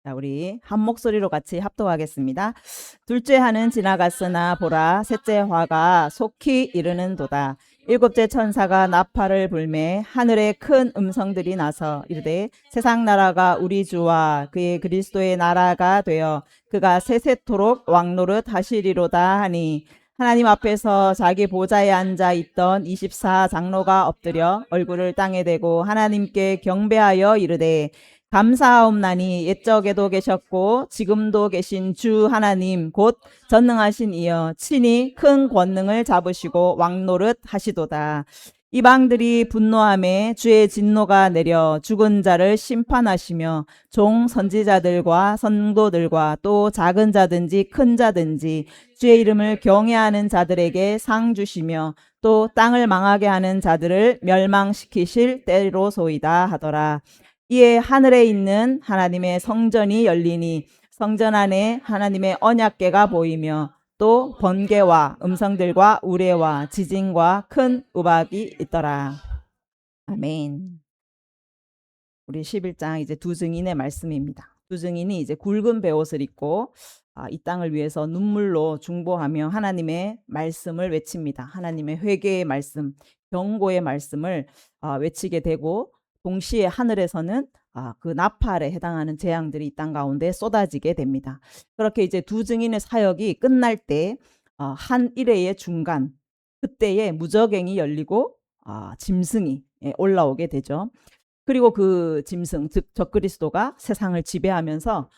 자, 우리 한 목소리로 같이 합독하겠습니다. 둘째 하는 지나갔으나 보라, 셋째 화가 속히 이르는도다. 일곱째 천사가 나팔을 불매 하늘에 큰 음성들이 나서 이르되 세상 나라가 우리 주와 그의 그리스도의 나라가 되어 그가 세세토록 왕노릇 하시리로다 하니, 하나님 앞에서 자기 보좌에 앉아 있던 24 장로가 엎드려 얼굴을 땅에 대고 하나님께 경배하여 이르되, 감사하옵나니 옛적에도 계셨고 지금도 계신 주 하나님 곧 전능하신 이여 친히 큰 권능을 잡으시고 왕노릇 하시도다. 이방들이 분노함에 주의 진노가 내려 죽은 자를 심판하시며 종 선지자들과 선도들과 또 작은 자든지 큰 자든지 주의 이름을 경외하는 자들에게 상 주시며 또 땅을 망하게 하는 자들을 멸망시키실 때로소이다 하더라. 이에 하늘에 있는 하나님의 성전이 열리니 성전 안에 하나님의 언약궤가 보이며 또 번개와 음성들과 우레와 지진과 큰 우박이 있더라. 아멘. 우리 11장 이제 두 증인의 말씀입니다. 두 증인이 이제 굵은 베옷을 입고 이 땅을 위해서 눈물로 중보하며 하나님의 말씀을 외칩니다. 하나님의 회개의 말씀, 경고의 말씀을 외치게 되고, 동시에 하늘에서는 그 나팔에 해당하는 재앙들이 이 땅 가운데 쏟아지게 됩니다. 그렇게 이제 두 증인의 사역이 끝날 때 한 일회의 중간, 그때에 무저갱이 열리고 짐승이 올라오게 되죠. 그리고 그 짐승, 즉 적그리스도가 세상을 지배하면서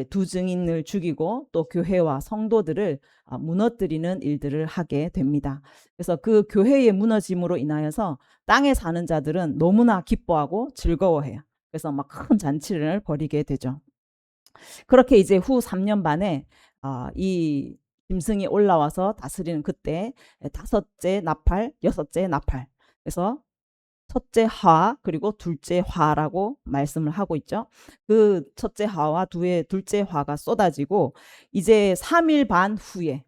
두 증인을 죽이고 또 교회와 성도들을 무너뜨리는 일들을 하게 됩니다. 그래서 그 교회의 무너짐으로 인하여서 땅에 사는 자들은 너무나 기뻐하고 즐거워해요. 그래서 막 큰 잔치를 벌이게 되죠. 그렇게 이제 후 3년 반에 이 짐승이 올라와서 다스리는 그때 다섯째 나팔, 여섯째 나팔. 그래서 첫째 화 그리고 둘째 화라고 말씀을 하고 있죠. 그 첫째 화와 둘째 화가 쏟아지고 이제 3일 반 후에,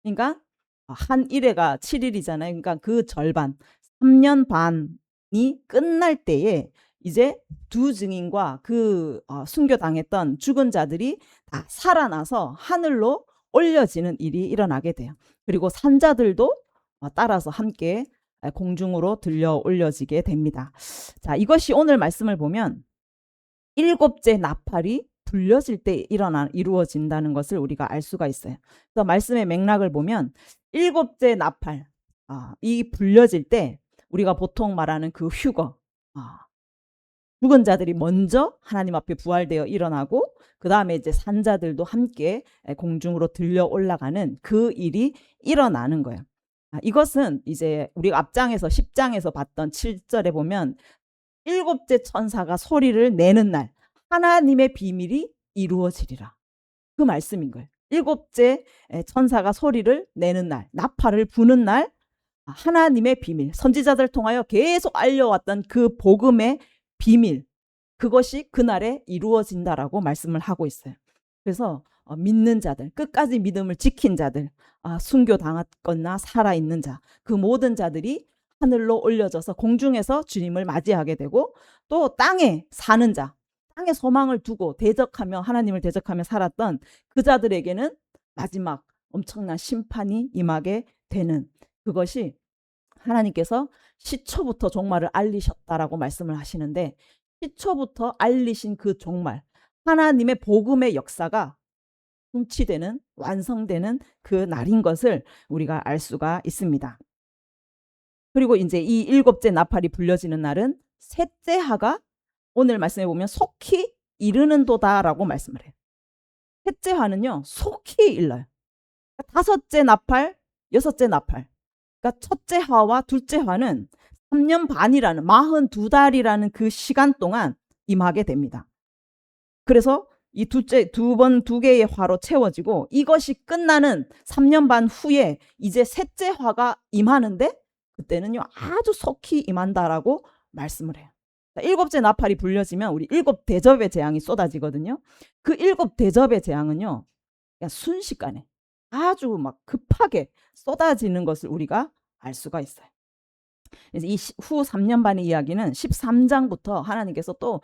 그러니까 한 일회가 7일이잖아요. 그러니까 그 절반, 3년 반이 끝날 때에 이제 두 증인과 그 순교당했던 죽은 자들이 다 살아나서 하늘로 올려지는 일이 일어나게 돼요. 그리고 산자들도 따라서 함께 공중으로 들려 올려지게 됩니다. 자, 이것이 오늘 말씀을 보면 일곱째 나팔이 불려질 때 이루어진다는 것을 우리가 알 수가 있어요. 그래서 말씀의 맥락을 보면 일곱째 나팔, 이 불려질 때 우리가 보통 말하는 그 휴거, 죽은 자들이 먼저 하나님 앞에 부활되어 일어나고 그 다음에 이제 산자들도 함께 공중으로 들려 올라가는 그 일이 일어나는 거예요. 이것은 이제 우리가 앞장에서 10장에서 봤던 7절에 보면 일곱째 천사가 소리를 내는 날 하나님의 비밀이 이루어지리라, 그 말씀인 거예요. 일곱째 천사가 소리를 내는 날, 나팔을 부는 날, 하나님의 비밀, 선지자들을 통하여 계속 알려왔던 그 복음의 비밀, 그것이 그날에 이루어진다라고 말씀을 하고 있어요. 그래서 믿는 자들, 끝까지 믿음을 지킨 자들, 순교당했거나 살아있는 자, 그 모든 자들이 하늘로 올려져서 공중에서 주님을 맞이하게 되고, 또 땅에 사는 자, 땅에 소망을 두고 대적하며 하나님을 대적하며 살았던 그 자들에게는 마지막 엄청난 심판이 임하게 되는, 그것이 하나님께서 시초부터 종말을 알리셨다라고 말씀을 하시는데, 시초부터 알리신 그 종말, 하나님의 복음의 역사가 성취되는, 완성되는 그 날인 것을 우리가 알 수가 있습니다. 그리고 이제 이 일곱째 나팔이 불려지는 날은 셋째 하가 오늘 말씀해 보면 속히 이르는도다라고 말씀을 해요. 셋째 하는요, 속히 일러요. 다섯째 나팔, 여섯째 나팔. 그러니까 첫째 화와 둘째 화는 3년 반이라는 42달이라는 그 시간 동안 임하게 됩니다. 그래서 이 두 개의 화로 채워지고 이것이 끝나는 3년 반 후에 이제 셋째 화가 임하는데 그때는요 아주 속히 임한다라고 말씀을 해요. 일곱째 나팔이 불려지면 우리 일곱 대접의 재앙이 쏟아지거든요. 그 일곱 대접의 재앙은요 그냥 순식간에 아주 막 급하게 쏟아지는 것을 우리가 알 수가 있어요. 이 후 3년 반의 이야기는 13장부터 하나님께서 또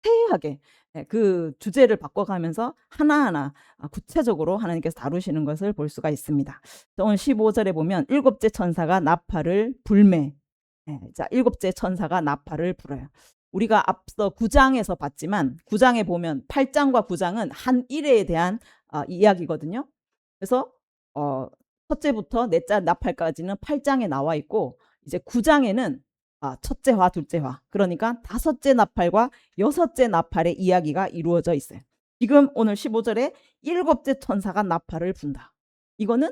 자세하게 그 주제를 바꿔가면서 하나하나 구체적으로 하나님께서 다루시는 것을 볼 수가 있습니다. 오늘 15절에 보면 일곱째 천사가 나팔을 불매. 자, 일곱째 천사가 나팔을 불어요. 우리가 앞서 9장에서 봤지만 9장에 보면 8장과 9장은 한 일에 대한 이야기거든요. 그래서 첫째부터 넷째 나팔까지는 8장에 나와 있고 이제 9장에는 첫째 화, 둘째 화, 그러니까 다섯째 나팔과 여섯째 나팔의 이야기가 이루어져 있어요. 지금 오늘 15절에 일곱째 천사가 나팔을 분다. 이거는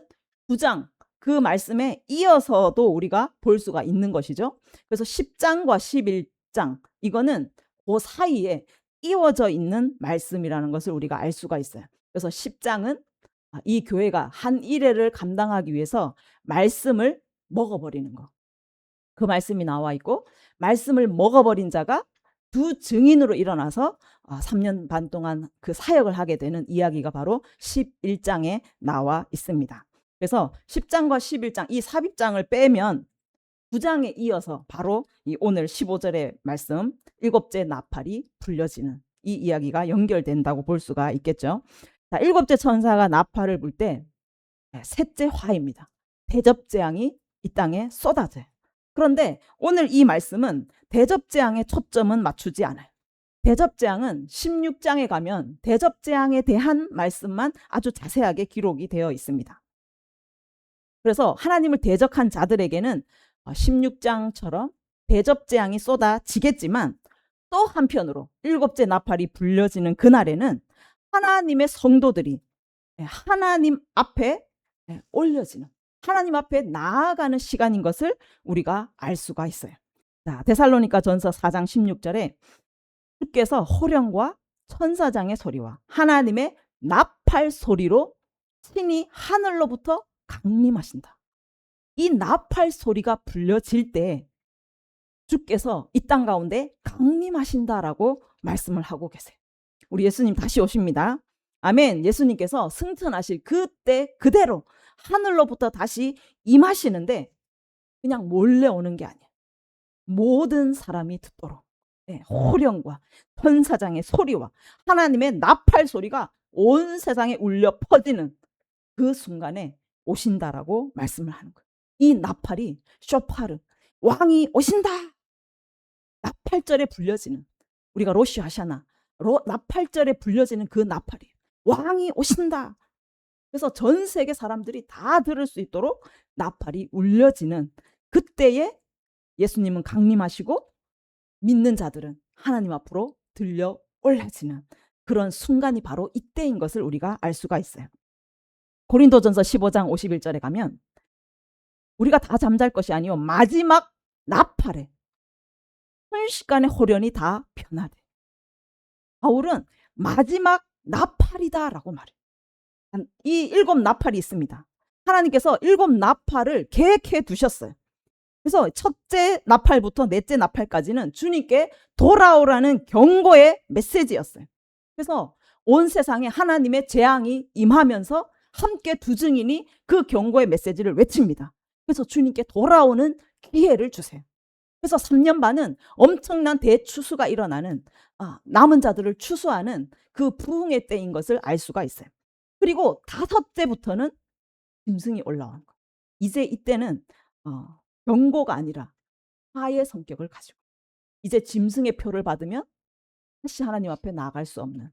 9장 그 말씀에 이어서도 우리가 볼 수가 있는 것이죠. 그래서 10장과 11장 이거는 그 사이에 이어져 있는 말씀이라는 것을 우리가 알 수가 있어요. 그래서 10장은 이 교회가 한 일회를 감당하기 위해서 말씀을 먹어버리는 거. 그 말씀이 나와 있고 말씀을 먹어버린 자가 두 증인으로 일어나서 3년 반 동안 그 사역을 하게 되는 이야기가 바로 11장에 나와 있습니다. 그래서 10장과 11장 이 삽입장을 빼면 9장에 이어서 바로 이 오늘 15절의 말씀 일곱째 나팔이 불려지는 이 이야기가 연결된다고 볼 수가 있겠죠. 자, 일곱째 천사가 나팔을 불 때 셋째 화입니다. 대접재앙이 이 땅에 쏟아져요. 그런데 오늘 이 말씀은 대접재앙의 초점은 맞추지 않아요. 대접재앙은 16장에 가면 대접재앙에 대한 말씀만 아주 자세하게 기록이 되어 있습니다. 그래서 하나님을 대적한 자들에게는 16장처럼 대접재앙이 쏟아지겠지만 또 한편으로 일곱째 나팔이 불려지는 그날에는 하나님의 성도들이 하나님 앞에 올려지는 하나님 앞에 나아가는 시간인 것을 우리가 알 수가 있어요. 자, 데살로니가 전서 4장 16절에 주께서 호령과 천사장의 소리와 하나님의 나팔 소리로 친히 하늘로부터 강림하신다. 이 나팔 소리가 불려질 때 주께서 이 땅 가운데 강림하신다라고 말씀을 하고 계세요. 우리 예수님 다시 오십니다. 아멘. 예수님께서 승천하실 그때 그대로 하늘로부터 다시 임하시는데 그냥 몰래 오는 게 아니에요. 모든 사람이 듣도록 호령과 천사장의 소리와 하나님의 나팔 소리가 온 세상에 울려 퍼지는 그 순간에 오신다라고 말씀을 하는 거예요. 이 나팔이 쇼파르 왕이 오신다. 나팔절에 불려지는 우리가 로시 하샤나 나팔절에 불려지는 그 나팔이에요. 왕이 오신다. 그래서 전 세계 사람들이 다 들을 수 있도록 나팔이 울려지는 그때에 예수님은 강림하시고 믿는 자들은 하나님 앞으로 들려 올라지는 그런 순간이 바로 이때인 것을 우리가 알 수가 있어요. 고린도전서 15장 51절에 가면 우리가 다 잠잘 것이 아니요 마지막 나팔에 순식간에 호련이 다 변화돼. 바울은 마지막 나팔이다라고 말해요. 이 일곱 나팔이 있습니다. 하나님께서 일곱 나팔을 계획해 두셨어요. 그래서 첫째 나팔부터 넷째 나팔까지는 주님께 돌아오라는 경고의 메시지였어요. 그래서 온 세상에 하나님의 재앙이 임하면서 함께 두 증인이 그 경고의 메시지를 외칩니다. 그래서 주님께 돌아오는 기회를 주세요. 그래서 3년 반은 엄청난 대추수가 일어나는 남은 자들을 추수하는 그 부흥의 때인 것을 알 수가 있어요. 그리고 다섯째부터는 짐승이 올라오는 거예요. 이제 이때는 경고가 아니라 화의 성격을 가지고 이제 짐승의 표를 받으면 다시 하나님 앞에 나아갈 수 없는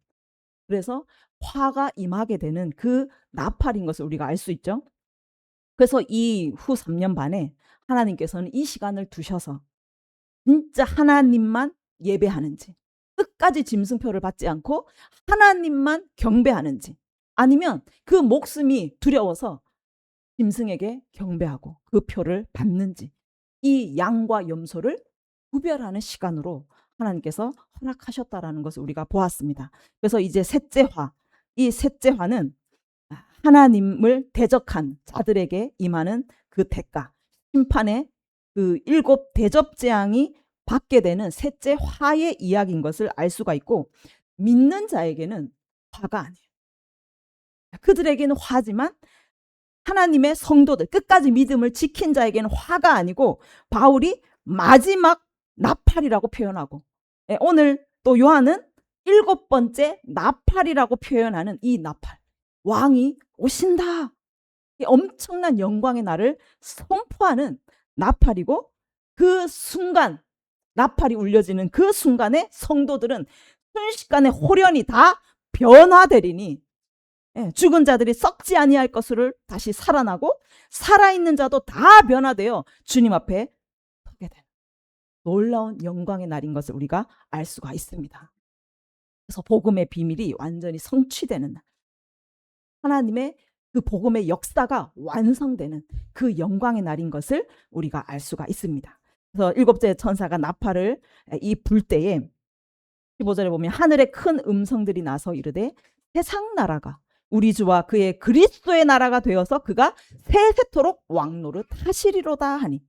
그래서 화가 임하게 되는 그 나팔인 것을 우리가 알 수 있죠. 그래서 이후 3년 반에 하나님께서는 이 시간을 두셔서 진짜 하나님만 예배하는지 끝까지 짐승표를 받지 않고 하나님만 경배하는지 아니면 그 목숨이 두려워서 짐승에게 경배하고 그 표를 받는지 이 양과 염소를 구별하는 시간으로 하나님께서 허락하셨다라는 것을 우리가 보았습니다. 그래서 이제 셋째 화, 이 셋째 화는 하나님을 대적한 자들에게 임하는 그 대가, 심판의 그 일곱 대접재앙이 받게 되는 셋째 화의 이야기인 것을 알 수가 있고 믿는 자에게는 화가 아니에요. 그들에게는 화지만 하나님의 성도들 끝까지 믿음을 지킨 자에게는 화가 아니고 바울이 마지막 나팔이라고 표현하고 오늘 또 요한은 7번째 나팔이라고 표현하는 이 나팔, 왕이 오신다, 이 엄청난 영광의 날을 선포하는 나팔이고, 그 순간 나팔이 울려지는 그 순간에 성도들은 순식간에 홀연히 다 변화되리니, 죽은 자들이 썩지 아니할 것을 다시 살아나고 살아있는 자도 다 변화되어 주님 앞에 서게 되는 놀라운 영광의 날인 것을 우리가 알 수가 있습니다. 그래서 복음의 비밀이 완전히 성취되는 날, 하나님의 그 복음의 역사가 완성되는 그 영광의 날인 것을 우리가 알 수가 있습니다. 그래서 7째 천사가 나팔을 이 불 때에 15절에 보면 하늘에 큰 음성들이 나서 이르되 세상 나라가 우리 주와 그의 그리스도의 나라가 되어서 그가 세세토록 왕노릇 하시리로다 하니,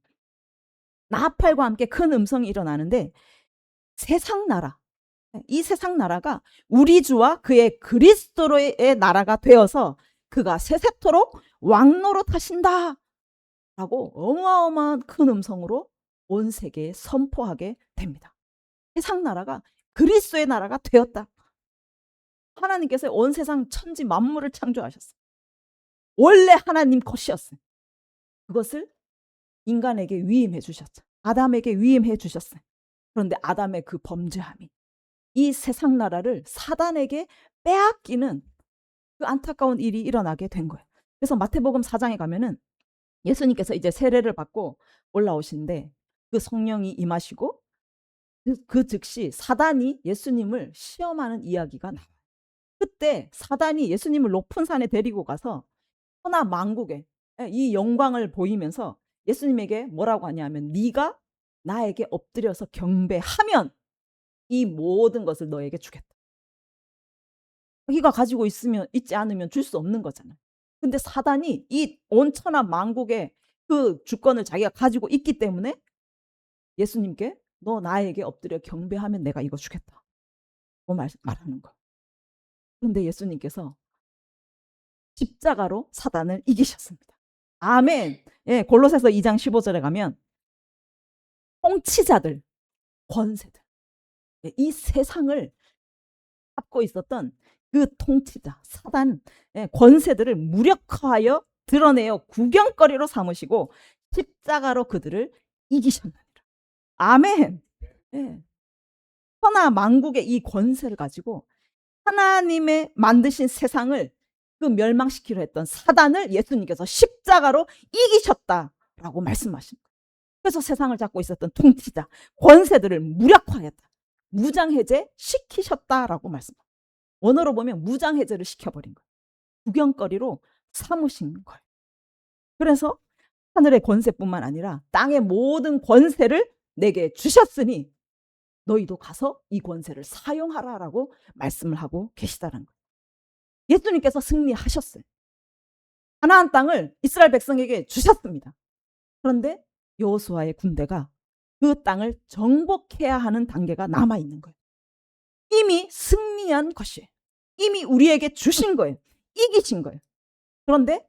나팔과 함께 큰 음성이 일어나는데 세상 나라, 이 세상 나라가 우리 주와 그의 그리스도의 나라가 되어서 그가 세세토록 왕노릇 하신다 라고 어마어마한 큰 음성으로 온 세계에 선포하게 됩니다. 세상 나라가 그리스도의 나라가 되었다. 하나님께서 온 세상 천지 만물을 창조하셨어요. 원래 하나님 것이었어요. 그것을 인간에게 위임해 주셨죠. 아담에게 위임해 주셨어요. 그런데 아담의 그 범죄함이 이 세상 나라를 사단에게 빼앗기는 그 안타까운 일이 일어나게 된 거예요. 그래서 마태복음 4장에 가면은 예수님께서 이제 세례를 받고 올라오신데 그 성령이 임하시고 그 즉시 사단이 예수님을 시험하는 이야기가 나와요. 그때 사단이 예수님을 높은 산에 데리고 가서 천하 만국에 이 영광을 보이면서 예수님에게 뭐라고 하냐면, 네가 나에게 엎드려서 경배하면 이 모든 것을 너에게 주겠다. 자기가 가지고 있지 않으면 줄 수 없는 거잖아요. 근데 사단이 이 온 천하 만국의 그 주권을 자기가 가지고 있기 때문에 예수님께 너 나에게 엎드려 경배하면 내가 이거 주겠다 말하는 거예요. 그런데 예수님께서 십자가로 사단을 이기셨습니다. 아멘. 예, 골로새서 2장 15절에 가면 통치자들, 권세들, 이 세상을 잡고 있었던 그 통치자, 사단, 권세들을 무력화하여 드러내어 구경거리로 삼으시고 십자가로 그들을 이기셨느니라. 아멘. 예. 천하 만국의 이 권세를 가지고 하나님의 만드신 세상을 그 멸망시키려 했던 사단을 예수님께서 십자가로 이기셨다라고 말씀하신 거예요. 그래서 세상을 잡고 있었던 통치자, 권세들을 무력화했다, 무장해제 시키셨다라고 말씀합니다. 원어로 보면 무장해제를 시켜버린 거예요. 구경거리로 삼으신 거예요. 그래서 하늘의 권세뿐만 아니라 땅의 모든 권세를 내게 주셨으니 너희도 가서 이 권세를 사용하라라고 말씀을 하고 계시다는 거예요. 예수님께서 승리하셨어요. 가나안 땅을 이스라엘 백성에게 주셨습니다. 그런데 여호수아의 군대가 그 땅을 정복해야 하는 단계가 남아있는 거예요. 이미 승리한 것이에요. 이미 우리에게 주신 거예요. 이기신 거예요. 그런데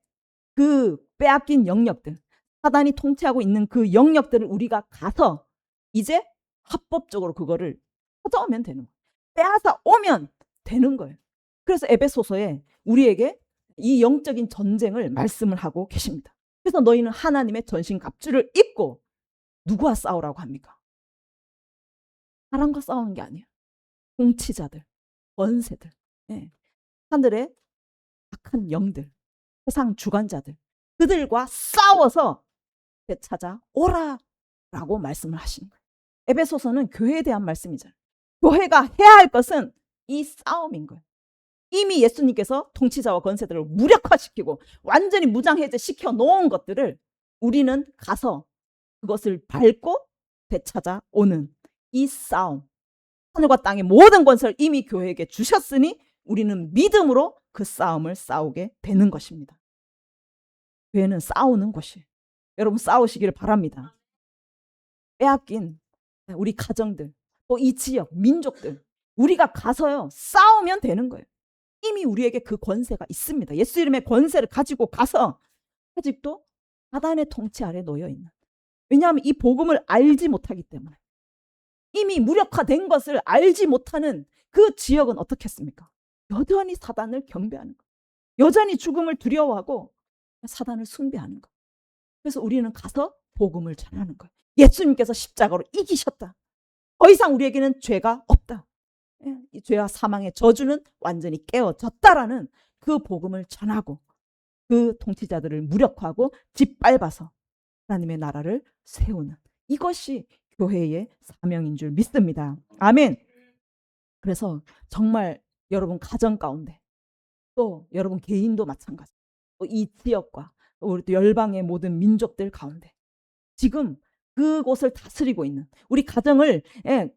그 빼앗긴 영역들, 사단이 통치하고 있는 그 영역들을 우리가 가서 이제 합법적으로 그거를 찾아오면 되는 거예요. 빼앗아 오면 되는 거예요. 그래서 에베소서에 우리에게 이 영적인 전쟁을 말씀을 하고 계십니다. 그래서 너희는 하나님의 전신갑주를 입고 누구와 싸우라고 합니까? 사람과 싸우는 게 아니에요. 통치자들, 권세들, 하늘의 악한 영들, 세상 주관자들, 그들과 싸워서 되찾아오라라고 말씀을 하시는 거예요. 에베소서는 교회에 대한 말씀이잖아요. 교회가 해야 할 것은 이 싸움인 거예요. 이미 예수님께서 통치자와 권세들을 무력화시키고 완전히 무장해제 시켜놓은 것들을 우리는 가서 그것을 밟고 되찾아오는 이 싸움, 하늘과 땅의 모든 권세를 이미 교회에게 주셨으니 우리는 믿음으로 그 싸움을 싸우게 되는 것입니다. 교회는 싸우는 곳이에요. 여러분 싸우시기를 바랍니다. 빼앗긴 우리 가정들, 또 이 지역, 민족들, 우리가 가서요 싸우면 되는 거예요. 이미 우리에게 그 권세가 있습니다. 예수 이름의 권세를 가지고 가서 아직도 사단의 통치 아래 놓여있는, 왜냐하면 이 복음을 알지 못하기 때문에, 이미 무력화된 것을 알지 못하는 그 지역은 어떻게 했습니까? 여전히 사단을 경배하는 거예요. 여전히 죽음을 두려워하고 사단을 숭배하는 거예요. 그래서 우리는 가서 복음을 전하는 거예요. 예수님께서 십자가로 이기셨다. 더 이상 우리에게는 죄가 없다. 이 죄와 사망의 저주는 완전히 깨어졌다라는 그 복음을 전하고 그 통치자들을 무력화하고 짓밟아서 하나님의 나라를 세우는, 이것이 교회의 사명인 줄 믿습니다. 아멘. 그래서 정말 여러분 가정 가운데, 또 여러분 개인도 마찬가지, 또 이 지역과 우리 또 열방의 모든 민족들 가운데 지금 그곳을 다스리고 있는, 우리 가정을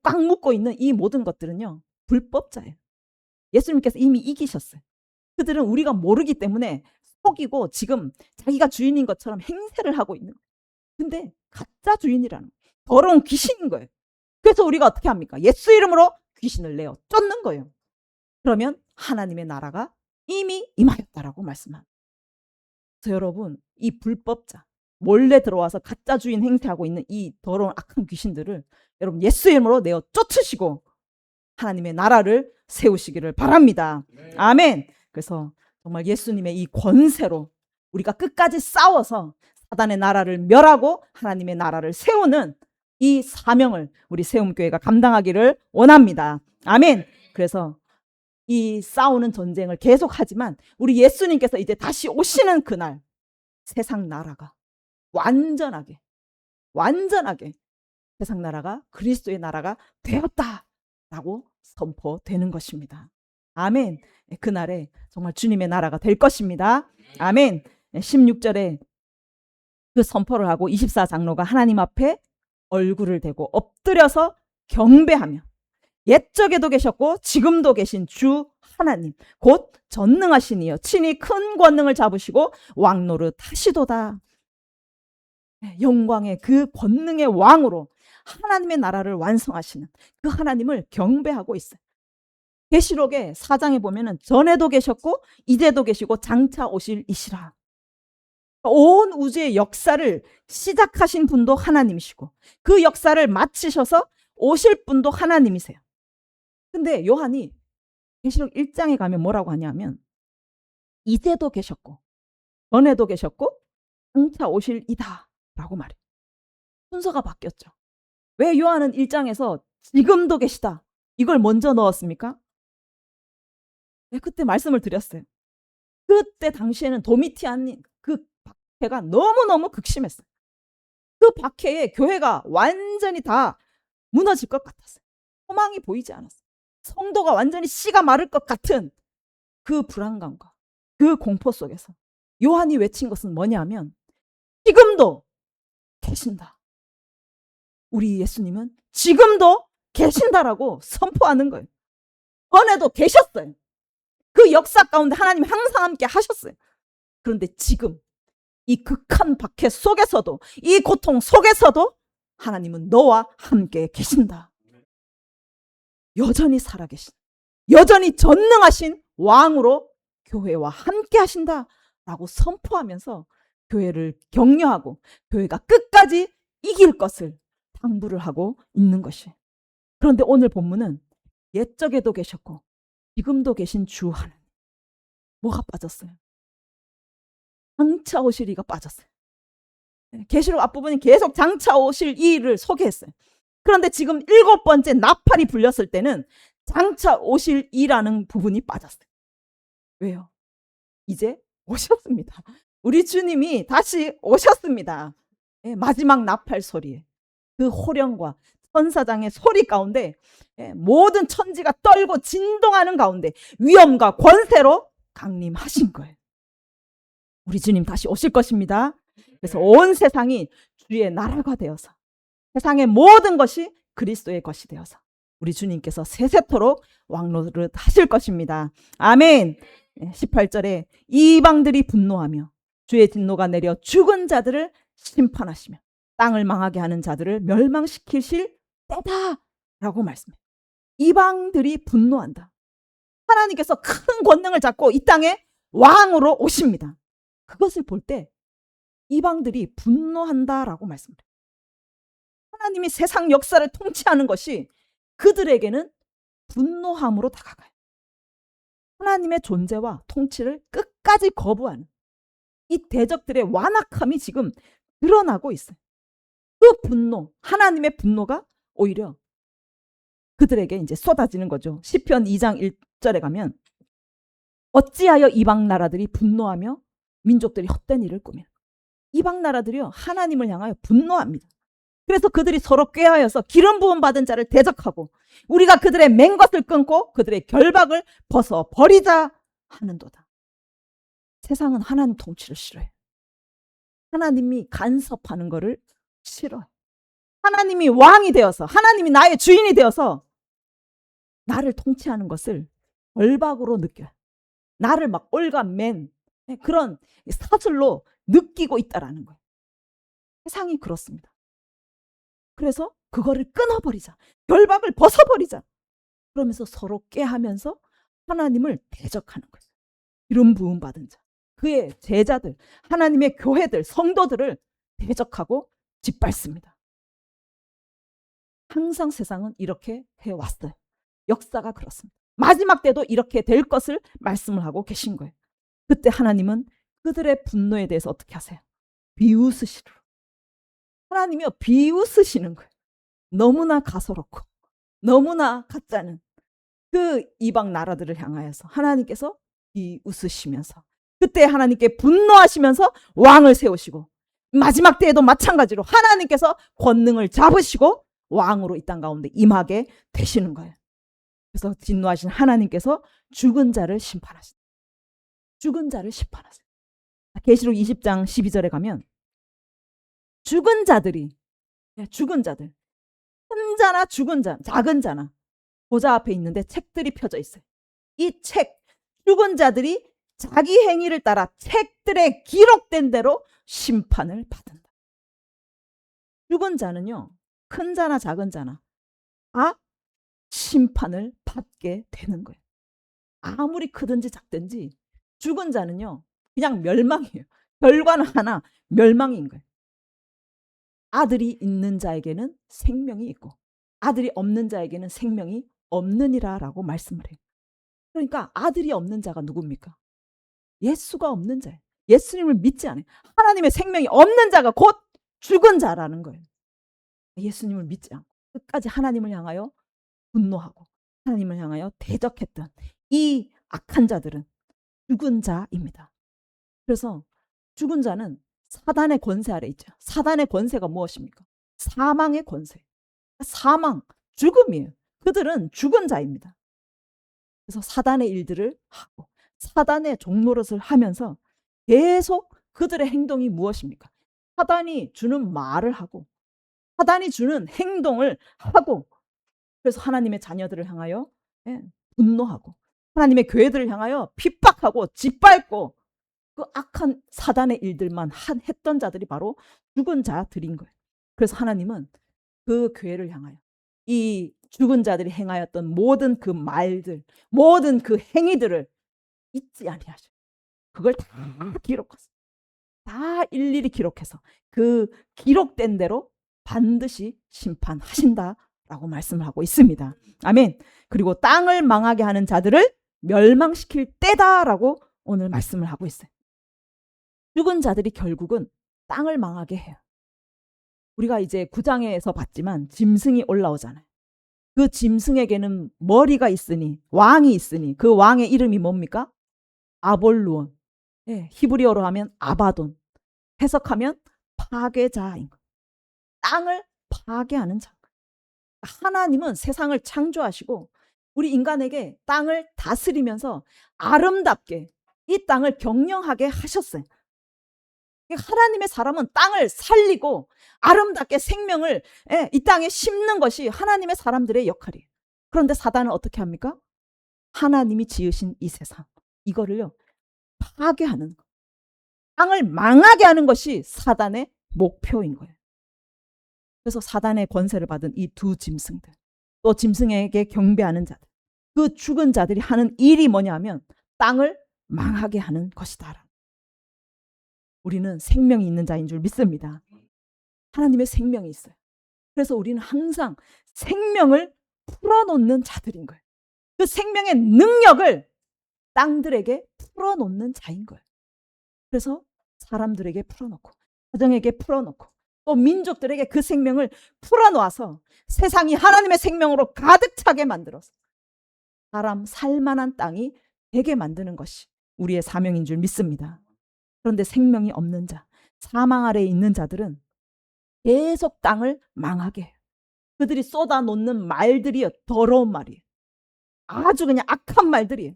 꽉 묶고 있는 이 모든 것들은요, 불법자예요. 예수님께서 이미 이기셨어요. 그들은 우리가 모르기 때문에 속이고 지금 자기가 주인인 것처럼 행세를 하고 있는 거예요. 근데 가짜 주인이라는 거예요. 더러운 귀신인 거예요. 그래서 우리가 어떻게 합니까? 예수 이름으로 귀신을 내어 쫓는 거예요. 그러면 하나님의 나라가 이미 임하였다라고 말씀합니다. 그래서 여러분, 이 불법자, 몰래 들어와서 가짜 주인 행세하고 있는 이 더러운 악한 귀신들을 여러분 예수 이름으로 내어 쫓으시고 하나님의 나라를 세우시기를 바랍니다. 아멘. 그래서 정말 예수님의 이 권세로 우리가 끝까지 싸워서 사단의 나라를 멸하고 하나님의 나라를 세우는 이 사명을 우리 세움교회가 감당하기를 원합니다. 아멘. 그래서 이 싸우는 전쟁을 계속하지만 우리 예수님께서 이제 다시 오시는 그날 세상 나라가 완전하게 세상 나라가 그리스도의 나라가 되었다라고 선포되는 것입니다. 아멘. 그날에 정말 주님의 나라가 될 것입니다. 아멘. 16절에 그 선포를 하고 24장로가 하나님 앞에 얼굴을 대고 엎드려서 경배하며 옛적에도 계셨고 지금도 계신 주 하나님 곧 전능하신 이여 친히 큰 권능을 잡으시고 왕노릇 하시도다. 영광의 그 권능의 왕으로 하나님의 나라를 완성하시는 그 하나님을 경배하고 있어요. 계시록의 4장에 보면은 전에도 계셨고 이제도 계시고 장차 오실 이시라. 온 우주의 역사를 시작하신 분도 하나님이시고 그 역사를 마치셔서 오실 분도 하나님이세요. 근데 요한이 계시록 1장에 가면 뭐라고 하냐면 이제도 계셨고 전에도 계셨고 장차 오실 이다 라고 말해요. 순서가 바뀌었죠. 왜 요한은 1장에서 지금도 계시다 이걸 먼저 넣었습니까? 네, 그때 말씀을 드렸어요. 그때 당시에는 도미티안 그 박해가 너무너무 극심했어요. 그 박해에 교회가 완전히 다 무너질 것 같았어요. 소망이 보이지 않았어요. 성도가 완전히 씨가 마를 것 같은 그 불안감과 그 공포 속에서 요한이 외친 것은 뭐냐면 지금도 계신다. 우리 예수님은 지금도 계신다라고 선포하는 거예요. 전에도 계셨어요. 그 역사 가운데 하나님 항상 함께 하셨어요. 그런데 지금 이 극한 박해 속에서도 이 고통 속에서도 하나님은 너와 함께 계신다. 여전히 살아계신 여전히 전능하신 왕으로 교회와 함께 하신다라고 선포하면서 교회를 격려하고 교회가 끝까지 이길 것을 당부를 하고 있는 것이에요. 그런데 오늘 본문은 옛적에도 계셨고 지금도 계신 주 하나님. 뭐가 빠졌어요? 장차 오실 이가 빠졌어요. 계시록 앞부분이 계속 장차 오실 이를 소개했어요. 그런데 지금 7번째 나팔이 불렸을 때는 장차 오실 이라는 부분이 빠졌어요. 왜요? 이제 오셨습니다. 우리 주님이 다시 오셨습니다. 마지막 나팔 소리에 그 호령과 천사장의 소리 가운데 모든 천지가 떨고 진동하는 가운데 위엄과 권세로 강림하신 거예요. 우리 주님 다시 오실 것입니다. 그래서 온 세상이 주의 나라가 되어서 세상의 모든 것이 그리스도의 것이 되어서 우리 주님께서 세세토록 왕노릇 하실 것입니다. 아멘. 18절에 이방들이 분노하며 주의 진노가 내려 죽은 자들을 심판하시며 땅을 망하게 하는 자들을 멸망시키실 때다 라고 말씀해요. 이방들이 분노한다. 하나님께서 큰 권능을 잡고 이 땅에 왕으로 오십니다. 그것을 볼 때 이방들이 분노한다라고 말씀해요. 하나님이 세상 역사를 통치하는 것이 그들에게는 분노함으로 다가가요. 하나님의 존재와 통치를 끝까지 거부하는 이 대적들의 완악함이 지금 드러나고 있어요. 그 분노, 하나님의 분노가 오히려 그들에게 이제 쏟아지는 거죠. 시편 2장 1절에 가면 어찌하여 이방 나라들이 분노하며 민족들이 헛된 일을 꾸며. 이방 나라들이요 하나님을 향하여 분노합니다. 그래서 그들이 서로 꾀하여서 기름 부음 받은 자를 대적하고 우리가 그들의 맹것을 끊고 그들의 결박을 벗어 버리자 하는도다. 세상은 하나님 통치를 싫어해. 하나님이 간섭하는 것을 싫어해. 하나님이 왕이 되어서 하나님이 나의 주인이 되어서 나를 통치하는 것을 결박으로 느껴요. 나를 막 올가맨 그런 사슬로 느끼고 있다라는 거예요. 세상이 그렇습니다. 그래서 그거를 끊어버리자. 결박을 벗어버리자. 그러면서 서로 꾀하면서 하나님을 대적하는 거예요. 기름 부음 받은 자. 그의 제자들, 하나님의 교회들, 성도들을 대적하고 짓밟습니다. 항상 세상은 이렇게 해왔어요. 역사가 그렇습니다. 마지막 때도 이렇게 될 것을 말씀을 하고 계신 거예요. 그때 하나님은 그들의 분노에 대해서 어떻게 하세요? 비웃으시도록. 하나님이요 비웃으시는 거예요. 너무나 가소롭고 너무나 가짜는 그 이방 나라들을 향하여서 하나님께서 비웃으시면서 그때 하나님께 분노하시면서 왕을 세우시고 마지막 때에도 마찬가지로 하나님께서 권능을 잡으시고 왕으로 이 땅 가운데 임하게 되시는 거예요. 그래서 진노하신 하나님께서 죽은 자를 심판하신다. 죽은 자를 심판하세요. 계시록 20장 12절에 가면 죽은 자들이 죽은 자들 큰 자나 죽은 자 작은 자나 보좌 앞에 있는데 책들이 펴져 있어요. 이 책 죽은 자들이 자기 행위를 따라 책들에 기록된 대로 심판을 받는다. 죽은 자는요 큰 자나 작은 자나 다 심판을 받게 되는 거예요. 아무리 크든지 작든지 죽은 자는요 그냥 멸망이에요. 결과는 하나 멸망인 거예요. 아들이 있는 자에게는 생명이 있고 아들이 없는 자에게는 생명이 없느니라 라고 말씀을 해요. 그러니까 아들이 없는 자가 누굽니까? 예수가 없는 자예요. 예수님을 믿지 않아요. 하나님의 생명이 없는 자가 곧 죽은 자라는 거예요. 예수님을 믿지 않고 끝까지 하나님을 향하여 분노하고 하나님을 향하여 대적했던 이 악한 자들은 죽은 자입니다. 그래서 죽은 자는 사단의 권세 아래 있죠. 사단의 권세가 무엇입니까? 사망의 권세. 사망, 죽음이에요. 그들은 죽은 자입니다. 그래서 사단의 일들을 하고 사단의 종노릇을 하면서 계속 그들의 행동이 무엇입니까? 사단이 주는 말을 하고 사단이 주는 행동을 하고 그래서 하나님의 자녀들을 향하여 분노하고 하나님의 교회들을 향하여 핍박하고 짓밟고 그 악한 사단의 일들만 했던 자들이 바로 죽은 자들인 거예요. 그래서 하나님은 그 교회를 향하여 이 죽은 자들이 행하였던 모든 그 말들 모든 그 행위들을 잊지 아니하셔. 그걸 다 기록하세요. 다 일일이 기록해서 그 기록된 대로 반드시 심판하신다라고 말씀을 하고 있습니다. 아멘. 그리고 땅을 망하게 하는 자들을 멸망시킬 때다라고 오늘 말씀을 하고 있어요. 죽은 자들이 결국은 땅을 망하게 해요. 우리가 이제 9장에서 봤지만 짐승이 올라오잖아요. 그 짐승에게는 머리가 있으니 왕이 있으니 그 왕의 이름이 뭡니까? 아볼루온. 히브리어로 하면 아바돈. 해석하면 파괴자인 것. 땅을 파괴하는 자. 하나님은 세상을 창조하시고 우리 인간에게 땅을 다스리면서 아름답게 이 땅을 경영하게 하셨어요. 하나님의 사람은 땅을 살리고 아름답게 생명을 이 땅에 심는 것이 하나님의 사람들의 역할이에요. 그런데 사단은 어떻게 합니까? 하나님이 지으신 이 세상 이거를요 파괴하는 거. 땅을 망하게 하는 것이 사단의 목표인 거예요. 그래서 사단의 권세를 받은 이 두 짐승들 또 짐승에게 경배하는 자들 그 죽은 자들이 하는 일이 뭐냐면 땅을 망하게 하는 것이다. 우리는 생명이 있는 자인 줄 믿습니다. 하나님의 생명이 있어요. 그래서 우리는 항상 생명을 풀어놓는 자들인 거예요. 그 생명의 능력을 땅들에게 풀어놓는 자인 거예요. 그래서 사람들에게 풀어놓고 가정에게 풀어놓고 또 민족들에게 그 생명을 풀어놓아서 세상이 하나님의 생명으로 가득 차게 만들어서 사람 살만한 땅이 되게 만드는 것이 우리의 사명인 줄 믿습니다. 그런데 생명이 없는 자, 사망 아래에 있는 자들은 계속 땅을 망하게 해요. 그들이 쏟아놓는 말들이 더러운 말이에요. 아주 그냥 악한 말들이에요.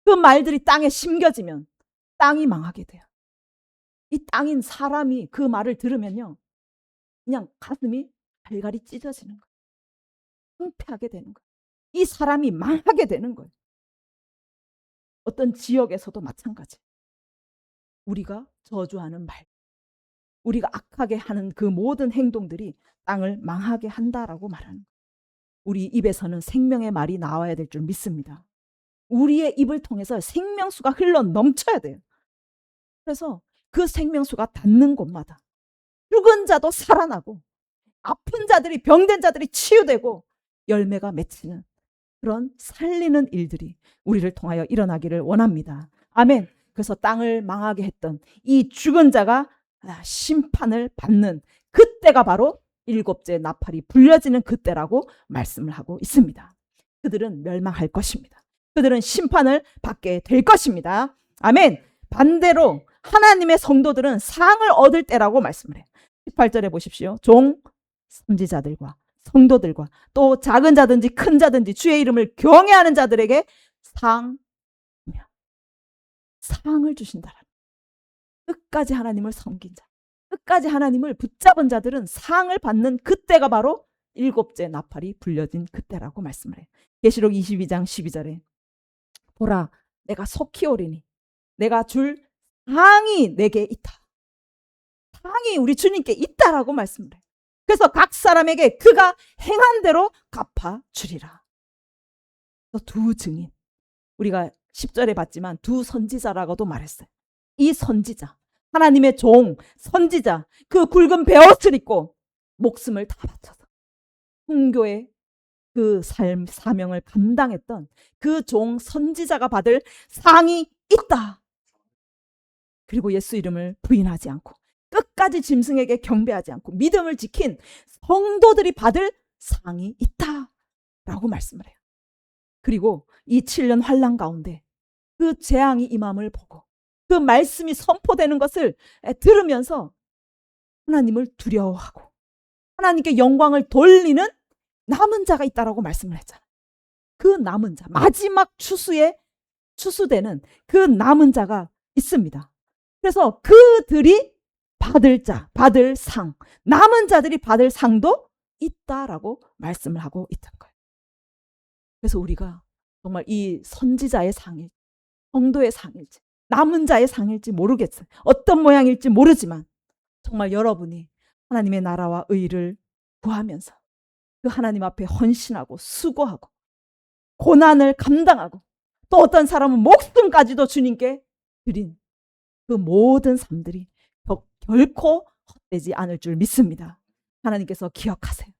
그 말들이 땅에 심겨지면 땅이 망하게 돼요. 이 땅인 사람이 그 말을 들으면요, 그냥 가슴이 갈갈이 찢어지는 거예요. 황폐하게 되는 거예요. 이 사람이 망하게 되는 거예요. 어떤 지역에서도 마찬가지. 우리가 저주하는 말, 우리가 악하게 하는 그 모든 행동들이 땅을 망하게 한다라고 말하는 거예요. 우리 입에서는 생명의 말이 나와야 될 줄 믿습니다. 우리의 입을 통해서 생명수가 흘러 넘쳐야 돼요. 그래서 그 생명수가 닿는 곳마다 죽은 자도 살아나고 아픈 자들이, 병든 자들이 치유되고 열매가 맺히는 그런 살리는 일들이 우리를 통하여 일어나기를 원합니다. 아멘. 그래서 땅을 망하게 했던 이 죽은 자가 심판을 받는 그때가 바로 일곱째 나팔이 불려지는 그때라고 말씀을 하고 있습니다. 그들은 멸망할 것입니다. 그들은 심판을 받게 될 것입니다. 아멘. 반대로 하나님의 성도들은 상을 얻을 때라고 말씀을 해요. 18절에 보십시오. 종 선지자들과 성도들과 또 작은 자든지 큰 자든지 주의 이름을 경외하는 자들에게 상을 주신다. 끝까지 하나님을 섬긴 자, 끝까지 하나님을 붙잡은 자들은 상을 받는 그때가 바로 일곱째 나팔이 불려진 그때라고 말씀을 해요. 계시록 22장 12절에 보라, 내가 속히 오리니 내가 줄 상이 내게 있다. 상이 우리 주님께 있다라고 말씀을 해요. 그래서 각 사람에게 그가 행한 대로 갚아주리라. 두 증인, 우리가 10절에 봤지만 두 선지자라고도 말했어요. 이 선지자, 하나님의 종 선지자, 그 굵은 베옷을 입고 목숨을 다 바쳐서 순교의 그 삶 사명을 감당했던 그 종 선지자가 받을 상이 있다. 그리고 예수 이름을 부인하지 않고 끝까지 짐승에게 경배하지 않고 믿음을 지킨 성도들이 받을 상이 있다라고 말씀을 해요. 그리고 이 7년 환난 가운데 그 재앙이 임함을 보고 그 말씀이 선포되는 것을 들으면서 하나님을 두려워하고 하나님께 영광을 돌리는 남은 자가 있다라고 말씀을 했잖아요. 그 남은 자, 마지막 추수되는 그 남은 자가 있습니다. 그래서 그들이 받을 자, 받을 상, 남은 자들이 받을 상도 있다라고 말씀을 하고 있던 거예요. 그래서 우리가 정말 이 선지자의 상일지, 성도의 상일지, 남은 자의 상일지 모르겠어요. 어떤 모양일지 모르지만 정말 여러분이 하나님의 나라와 의를 구하면서 그 하나님 앞에 헌신하고 수고하고 고난을 감당하고 또 어떤 사람은 목숨까지도 주님께 드린 그 모든 삶들이 결코 헛되지 않을 줄 믿습니다. 하나님께서 기억하세요.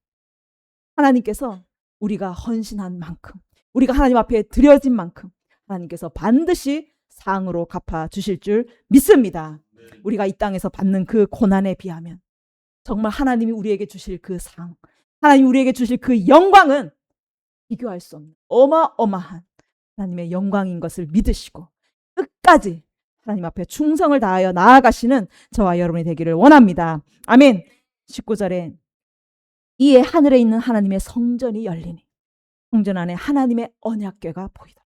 하나님께서 우리가 헌신한 만큼, 우리가 하나님 앞에 드려진 만큼 하나님께서 반드시 상으로 갚아주실 줄 믿습니다. 우리가 이 땅에서 받는 그 고난에 비하면 정말 하나님이 우리에게 주실 그 상, 하나님이 우리에게 주실 그 영광은 비교할 수 없는 어마어마한 하나님의 영광인 것을 믿으시고 끝까지 하나님 앞에 충성을 다하여 나아가시는 저와 여러분이 되기를 원합니다. 아멘. 19절에 이에 하늘에 있는 하나님의 성전이 열리니 성전 안에 하나님의 언약궤가 보이다.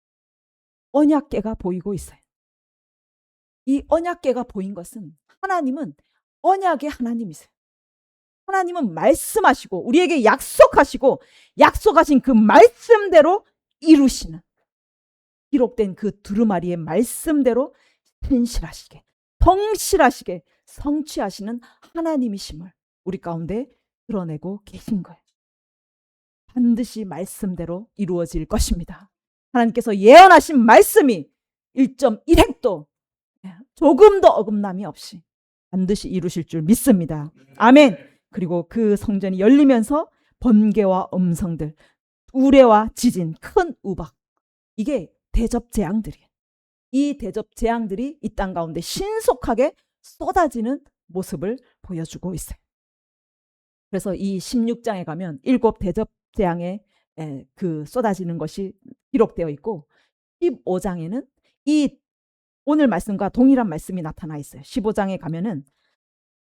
언약궤가 보이고 있어요. 이 언약궤가 보인 것은 하나님은 언약의 하나님이세요. 하나님은 말씀하시고 우리에게 약속하시고 약속하신 그 말씀대로 이루시는, 기록된 그 두루마리의 말씀대로 신실하시게 성실하시게 성취하시는 하나님이심을 우리 가운데 드러내고 계신 거예요. 반드시 말씀대로 이루어질 것입니다. 하나님께서 예언하신 말씀이 1.1획도 조금도 어긋남이 없이 반드시 이루실 줄 믿습니다. 아멘. 그리고 그 성전이 열리면서 번개와 음성들, 우레와 지진, 큰 우박, 이게 대접 재앙들이에요. 이 대접 재앙들이 이 땅 가운데 신속하게 쏟아지는 모습을 보여주고 있어요. 그래서 이 16장에 가면 7 대접 재앙에 그 쏟아지는 것이 기록되어 있고 15장에는 이 오늘 말씀과 동일한 말씀이 나타나 있어요. 15장에 가면은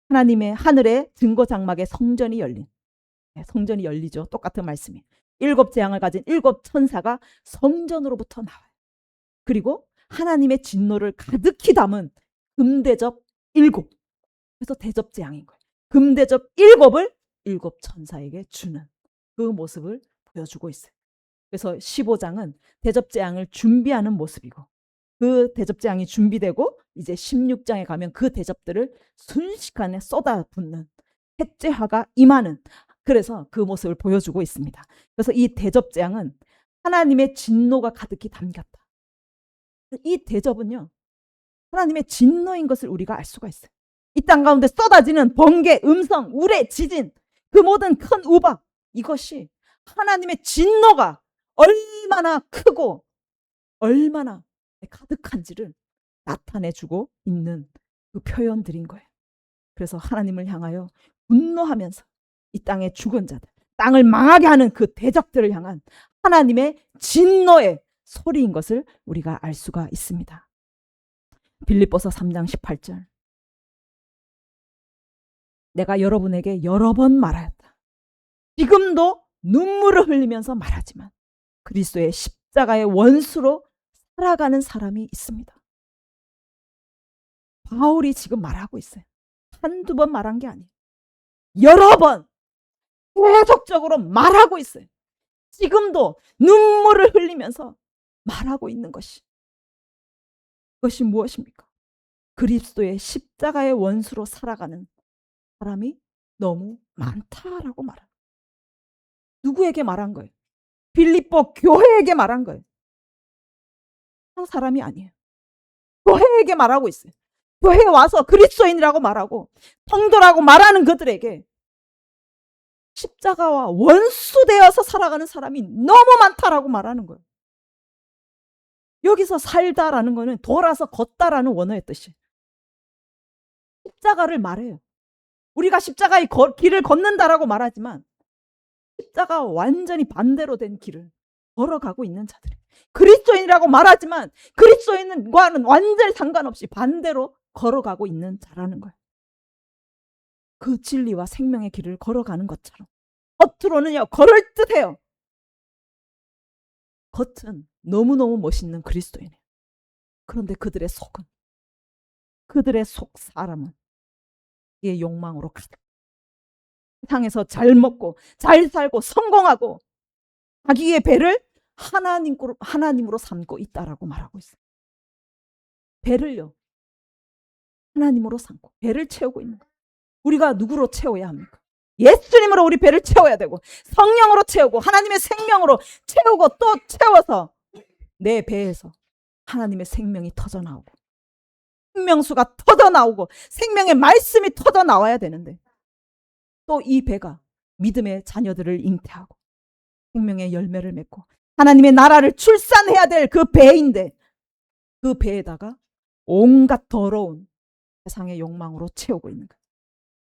하나님의 하늘의 증거 장막의 성전이 열린, 성전이 열리죠. 똑같은 말씀이에요. 7 재앙을 가진 7 천사가 성전으로부터 나와요. 그리고 하나님의 진노를 가득히 담은 금대접 7, 그래서 대접 재앙인 거예요. 금대접 7을 7 천사에게 주는 그 모습을 보여주고 있어요. 그래서 15장은 대접 재앙을 준비하는 모습이고, 그 대접 재앙이 준비되고 이제 16장에 가면 그 대접들을 순식간에 쏟아붓는 셋째화가 임하는, 그래서 그 모습을 보여주고 있습니다. 그래서 이 대접 재앙은 하나님의 진노가 가득히 담겼다. 이 대접은요, 하나님의 진노인 것을 우리가 알 수가 있어요. 이 땅 가운데 쏟아지는 번개, 음성, 우레, 지진, 그 모든 큰 우박, 이것이 하나님의 진노가 얼마나 크고 얼마나 가득한지를 나타내주고 있는 그 표현들인 거예요. 그래서 하나님을 향하여 분노하면서 이 땅의 죽은 자들, 땅을 망하게 하는 그 대적들을 향한 하나님의 진노의 소리인 것을 우리가 알 수가 있습니다. 빌립보서 3장 18절, 내가 여러분에게 여러 번 말하였다. 지금도 눈물을 흘리면서 말하지만 그리스도의 십자가의 원수로 살아가는 사람이 있습니다. 바울이 지금 말하고 있어요. 한두 번 말한 게 아니에요. 여러 번 계속적으로 말하고 있어요. 지금도 눈물을 흘리면서 말하고 있는 것이, 그것이 무엇입니까? 그리스도의 십자가의 원수로 살아가는 사람이 너무 많다라고 말합니다. 누구에게 말한 거예요? 빌립보 교회에게 말한 거예요. 한 사람이 아니에요. 교회에게 말하고 있어요. 교회에 와서 그리스도인이라고 말하고 성도라고 말하는 그들에게 십자가와 원수되어서 살아가는 사람이 너무 많다라고 말하는 거예요. 여기서 살다라는 거는 돌아서 걷다라는 원어의 뜻이에요. 십자가를 말해요. 우리가 십자가의 길을 걷는다라고 말하지만 십자가와 완전히 반대로 된 길을 걸어가고 있는 자들, 그리스도인이라고 말하지만 그리스도인과는 완전히 상관없이 반대로 걸어가고 있는 자라는 거예요. 그 진리와 생명의 길을 걸어가는 것처럼 겉으로는요 그럴듯해요. 겉은 너무너무 멋있는 그리스도인이에요. 그런데 그들의 속은, 그들의 속 사람은 이 욕망으로 가득, 세상에서 잘 먹고 잘 살고 성공하고 자기의 배를 하나님으로 삼고 있다라고 말하고 있어요. 배를요 하나님으로 삼고 배를 채우고 있는 거예요. 우리가 누구로 채워야 합니까? 예수님으로 우리 배를 채워야 되고 성령으로 채우고 하나님의 생명으로 채우고 또 채워서 내 배에서 하나님의 생명이 터져나오고 생명수가 터져나오고 생명의 말씀이 터져나와야 되는데, 또 이 배가 믿음의 자녀들을 잉태하고 생명의 열매를 맺고 하나님의 나라를 출산해야 될 그 배인데, 그 배에다가 온갖 더러운 세상의 욕망으로 채우고 있는 거예요.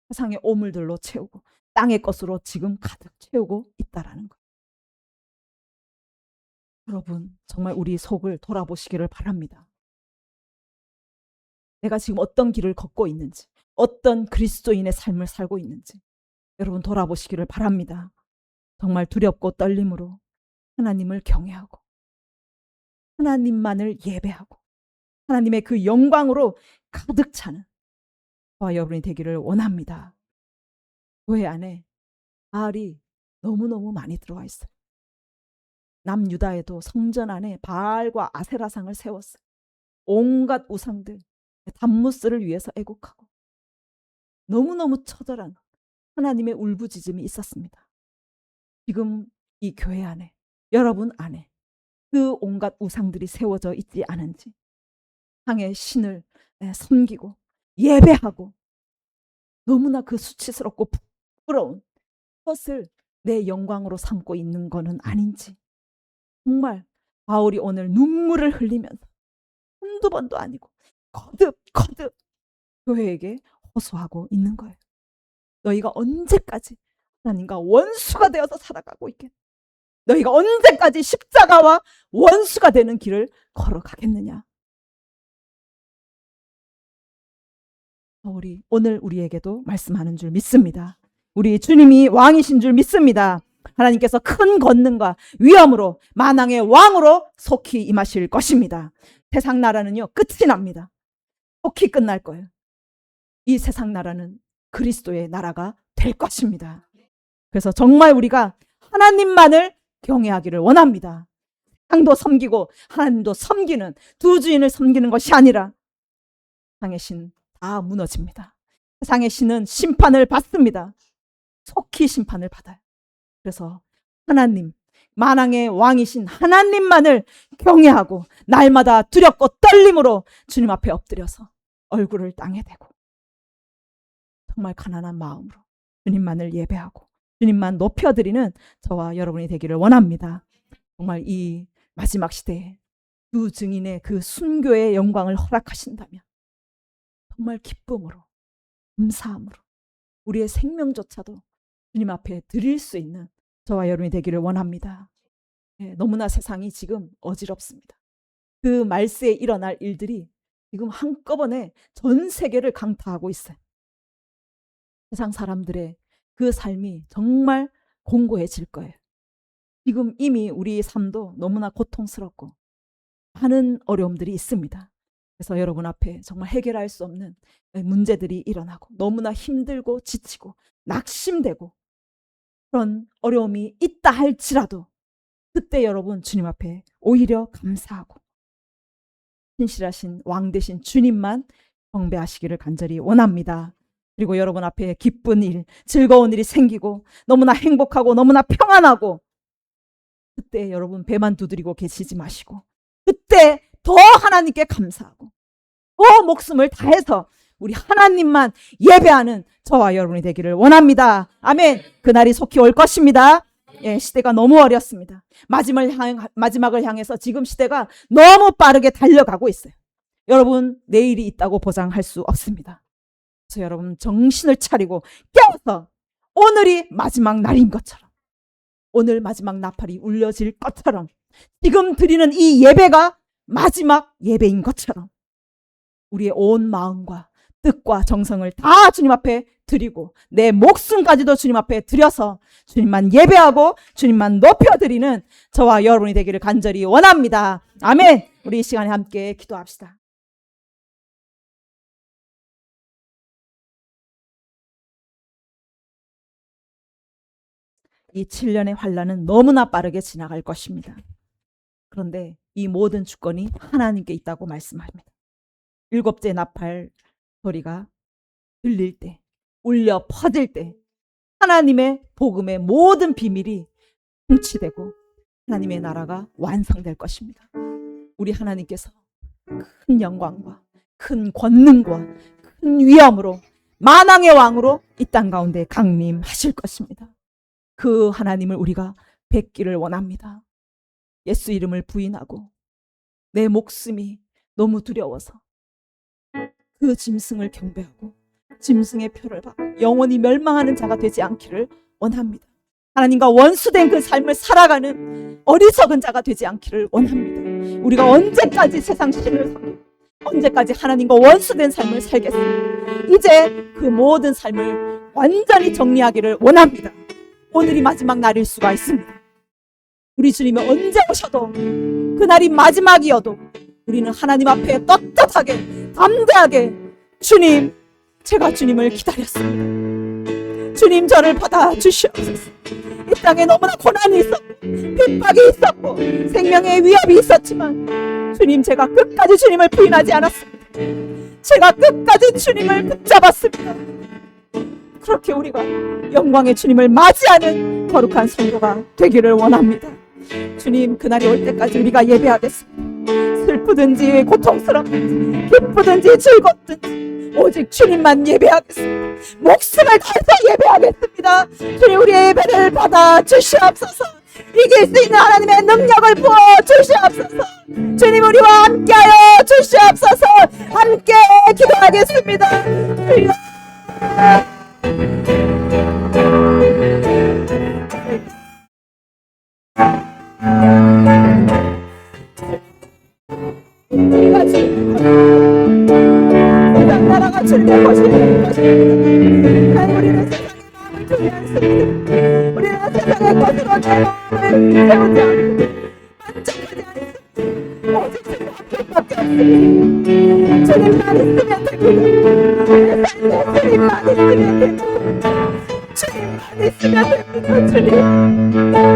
세상의 오물들로 채우고 땅의 것으로 지금 가득 채우고 있다라는 거예요. 여러분, 정말 우리 속을 돌아보시기를 바랍니다. 내가 지금 어떤 길을 걷고 있는지, 어떤 그리스도인의 삶을 살고 있는지 여러분 돌아보시기를 바랍니다. 정말 두렵고 떨림으로 하나님을 경외하고 하나님만을 예배하고 하나님의 그 영광으로 가득 차는 저와 여러분이 되기를 원합니다. 교회 안에 바알이 너무너무 많이 들어와 있어요. 남유다에도 성전 안에 바알과 아세라상을 세웠어요. 온갖 우상들, 담무스를 위해서 애국하고 너무너무 처절한 하나님의 울부짖음이 있었습니다. 지금 이 교회 안에, 여러분 안에 그 온갖 우상들이 세워져 있지 않은지, 상의 신을 섬기고 예배하고 너무나 그 수치스럽고 부끄러운 것을 내 영광으로 삼고 있는 것은 아닌지, 정말 바울이 오늘 눈물을 흘리면서 한두 번도 아니고 거듭 교회에게 호소하고 있는 거예요. 너희가 언제까지 하나님과 원수가 되어서 살아가고 있겠냐? 너희가 언제까지 십자가와 원수가 되는 길을 걸어가겠느냐? 바울이 오늘 우리에게도 말씀하는 줄 믿습니다. 우리 주님이 왕이신 줄 믿습니다. 하나님께서 큰 권능과 위엄으로 만왕의 왕으로 속히 임하실 것입니다. 세상 나라는요, 끝이 납니다. 속히 끝날 거예요. 이 세상 나라는 그리스도의 나라가 될 것입니다. 그래서 정말 우리가 하나님만을 경외하기를 원합니다. 세상도 섬기고 하나님도 섬기는, 두 주인을 섬기는 것이 아니라 세상의 신 다 무너집니다. 세상의 신은 심판을 받습니다. 속히 심판을 받아요. 그래서 하나님, 만왕의 왕이신 하나님만을 경외하고 날마다 두렵고 떨림으로 주님 앞에 엎드려서 얼굴을 땅에 대고 정말 가난한 마음으로 주님만을 예배하고 주님만 높여드리는 저와 여러분이 되기를 원합니다. 정말 이 마지막 시대에 두 증인의 그 순교의 영광을 허락하신다면 정말 기쁨으로, 감사함으로 우리의 생명조차도 주님 앞에 드릴 수 있는 저와 여러분이 되기를 원합니다. 너무나 세상이 지금 어지럽습니다. 그 말세에 일어날 일들이 지금 한꺼번에 전 세계를 강타하고 있어요. 세상 사람들의 그 삶이 정말 공고해질 거예요. 지금 이미 우리 삶도 너무나 고통스럽고 많은 어려움들이 있습니다. 그래서 여러분 앞에 정말 해결할 수 없는 문제들이 일어나고 너무나 힘들고 지치고 낙심되고 그런 어려움이 있다 할지라도 그때 여러분 주님 앞에 오히려 감사하고 신실하신 왕 되신 주님만 경배하시기를 간절히 원합니다. 그리고 여러분 앞에 기쁜 일, 즐거운 일이 생기고 너무나 행복하고 너무나 평안하고 그때 여러분 배만 두드리고 계시지 마시고 그때 더 하나님께 감사하고 더 목숨을 다해서 우리 하나님만 예배하는 저와 여러분이 되기를 원합니다. 아멘. 그날이 속히 올 것입니다. 시대가 너무 어렵습니다. 마지막을 향해서 지금 시대가 너무 빠르게 달려가고 있어요. 여러분 내일이 있다고 보장할 수 없습니다. 그래서 여러분 정신을 차리고 깨어서 오늘이 마지막 날인 것처럼 오늘 마지막 나팔이 울려질 것처럼 지금 드리는 이 예배가 마지막 예배인 것처럼 우리의 온 마음과 뜻과 정성을 다 주님 앞에 드리고 내 목숨까지도 주님 앞에 드려서 주님만 예배하고 주님만 높여드리는 저와 여러분이 되기를 간절히 원합니다. 아멘. 우리 이 시간에 함께 기도합시다. 이 7년의 환란은 너무나 빠르게 지나갈 것입니다. 그런데 이 모든 주권이 하나님께 있다고 말씀합니다. 7째 나팔 소리가 들릴 때, 울려 퍼질 때 하나님의 복음의 모든 비밀이 성취되고 하나님의 나라가 완성될 것입니다. 우리 하나님께서 큰 영광과 큰 권능과 큰 위엄으로 만왕의 왕으로 이 땅 가운데 강림하실 것입니다. 그 하나님을 우리가 뵙기를 원합니다. 예수 이름을 부인하고 내 목숨이 너무 두려워서 그 짐승을 경배하고 짐승의 표를 받고 영원히 멸망하는 자가 되지 않기를 원합니다. 하나님과 원수된 그 삶을 살아가는 어리석은 자가 되지 않기를 원합니다. 우리가 언제까지 세상 신을 섬기고 언제까지 하나님과 원수된 삶을 살겠습니까? 이제 그 모든 삶을 완전히 정리하기를 원합니다. 오늘이 마지막 날일 수가 있습니다. 우리 주님이 언제 오셔도 그날이 마지막이어도 우리는 하나님 앞에 떳떳하게 담대하게 주님, 제가 주님을 기다렸습니다. 주님 저를 받아주시옵소서. 이 땅에 너무나 고난이 있었고 핍박이 있었고 생명의 위협이 있었지만 주님 제가 끝까지 주님을 부인하지 않았습니다. 제가 끝까지 주님을 붙잡았습니다. 그렇게 우리가 영광의 주님을 맞이하는 거룩한 성도가 되기를 원합니다. 주님 그날이 올 때까지 우리가 예배하겠습니다. 슬프든지 고통스럽든지 기쁘든지 즐겁든지 오직 주님만 예배하겠습니다. 목숨을 다해서 예배하겠습니다. 주님 우리의 예배를 받아 주시옵소서. 이길 수 있는 하나님의 능력을 부어 주시옵소서. 주님 우리와 함께하여 주시옵소서. 함께 기도하겠습니다. 주여. 우리가 지금 세상 나라가 주님의 것입니다. 우리는 세상의 마음을 두지 않습니다. 우리는 세상의 것으로 내 마음을 세우지 않고 만족하지 않습니다. 오직 주님 한 분밖에 없습니다. 주님만 있으면 됩니다. 내 삶에 주님만 있으면 됩니다. 주님만 있으면 됩니다. 주님